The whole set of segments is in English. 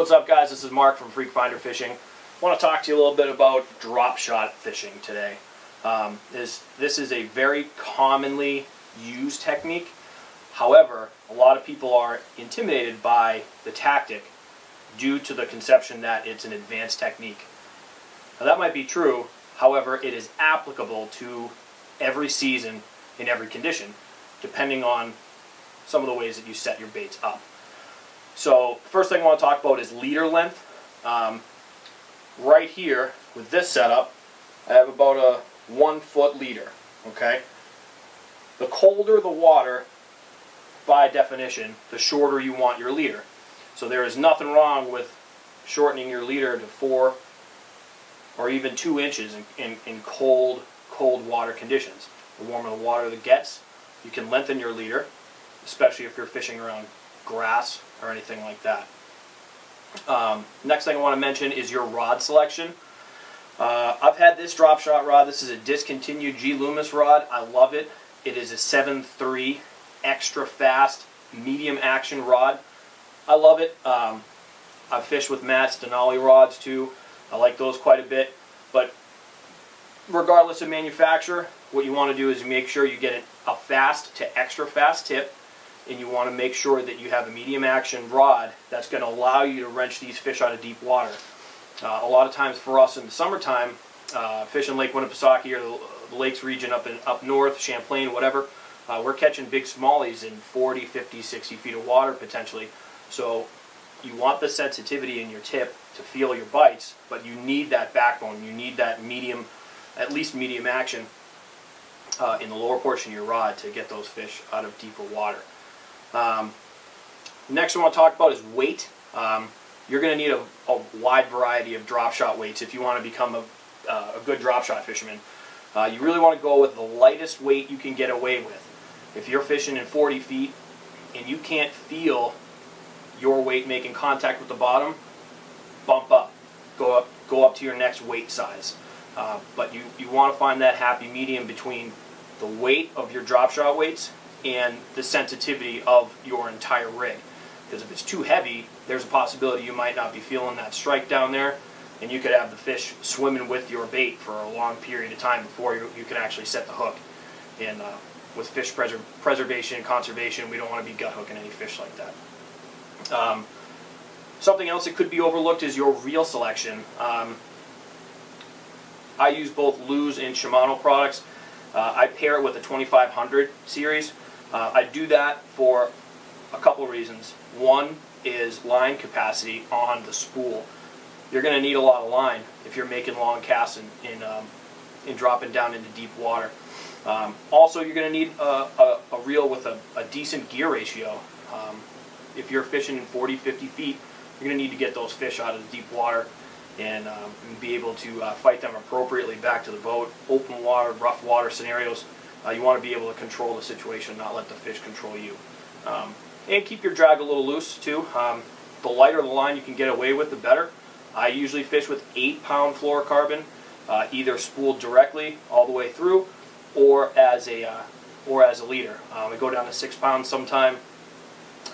What's up, guys? This is Marc from Freak Finder Fishing. I want to talk to you a little bit about drop shot fishing today. This is a very commonly used technique. However, a lot of people are intimidated by the tactic due to the conception that it's an advanced technique. Now, that might be true. However, it is applicable to every season in every condition, depending on some of the ways that you set your baits up. So, first thing I want to talk about is leader length. Right here, with this setup, I have about a 1 foot leader, okay? The colder the water, by definition, the shorter you want your leader. So there is nothing wrong with shortening your leader to 4 or even 2 inches in cold water conditions. The warmer the water that gets, you can lengthen your leader, especially if you're fishing around grass or anything like that. Next thing I want to mention is your rod selection. I've had this drop shot rod. This is a discontinued G Loomis rod. I love it. It is a 7.3 extra fast medium action rod. I love it. I've fished with Matt's Denali rods too. I like those quite a bit. But regardless of manufacturer, what you want to do is make sure you get a fast to extra fast tip, and you want to make sure that you have a medium action rod that's going to allow you to wrench these fish out of deep water. A lot of times for us in the summertime, fishing Lake Winnipesaukee or the lakes region up north, Champlain, whatever, we're catching big smallies in 40, 50, 60 feet of water potentially. So you want the sensitivity in your tip to feel your bites, but you need that backbone. You need that medium, at least medium action in the lower portion of your rod to get those fish out of deeper water. Next I want to talk about is weight. You're going to need a wide variety of drop shot weights if you want to become a good drop shot fisherman. You really want to go with the lightest weight you can get away with. If you're fishing in 40 feet and you can't feel your weight making contact with the bottom, bump up. Go up to your next weight size. But you want to find that happy medium between the weight of your drop shot weights and the sensitivity of your entire rig. Because if it's too heavy, there's a possibility you might not be feeling that strike down there, and you could have the fish swimming with your bait for a long period of time before you can actually set the hook. And with fish preservation and conservation, we don't want to be gut hooking any fish like that. Something else that could be overlooked is your reel selection. I use both Lew's and Shimano products. I pair it with a 2500 series. I do that for a couple of reasons. One is line capacity on the spool. You're going to need a lot of line if you're making long casts and dropping down into deep water. Also, you're going to need a reel with a decent gear ratio. If you're fishing in 40, 50 feet, you're going to need to get those fish out of the deep water and be able to fight them appropriately back to the boat. Open water, rough water scenarios, you want to be able to control the situation, not let the fish control you. And keep your drag a little loose too. The lighter the line you can get away with, the better. I usually fish with 8-pound fluorocarbon, either spooled directly all the way through, or as a leader. I go down to 6 pounds sometime.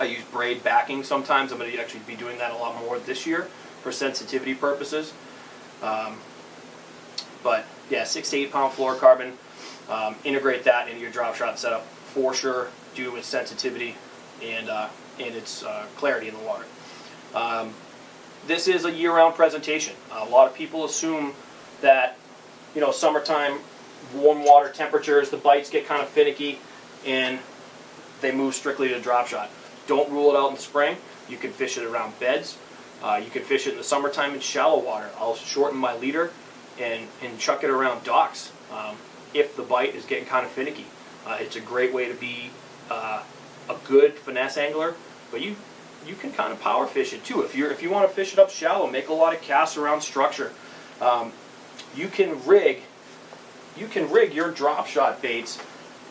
I use braid backing sometimes. I'm going to actually be doing that a lot more this year for sensitivity purposes. But yeah, 6 to 8 pound fluorocarbon. Integrate that into your drop shot setup for sure. Do with sensitivity and its clarity in the water. This is a year-round presentation. A lot of people assume that, summertime, warm water temperatures, the bites get kind of finicky, and they move strictly to drop shot. Don't rule it out in spring. You can fish it around beds. You can fish it in the summertime in shallow water. I'll shorten my leader and chuck it around docks if the bite is getting kind of finicky. It's a great way to be a good finesse angler, but you can kind of power fish it too. If you want to fish it up shallow, make a lot of casts around structure. You can rig your drop shot baits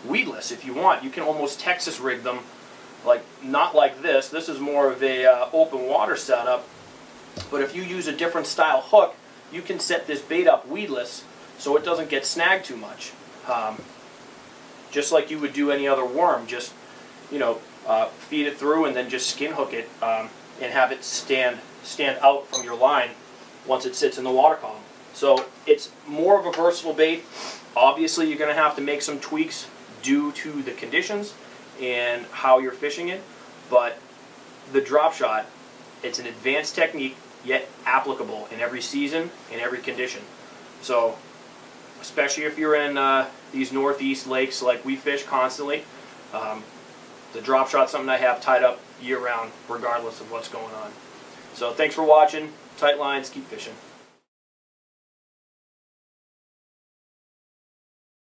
weedless if you want. You can almost Texas rig them, not like this. This is more of a open water setup. But if you use a different style hook, you can set this bait up weedless so it doesn't get snagged too much. Just like you would do any other worm, feed it through and then just skin hook it and have it stand stand out from your line once it sits in the water column. So it's more of a versatile bait. Obviously, you're going to have to make some tweaks due to the conditions and how you're fishing it, but the drop shot, it's an advanced technique, yet applicable in every season, in every condition. So, especially if you're in these northeast lakes like we fish constantly, the drop shot's something I have tied up year-round, regardless of what's going on. So, thanks for watching. Tight lines, keep fishing.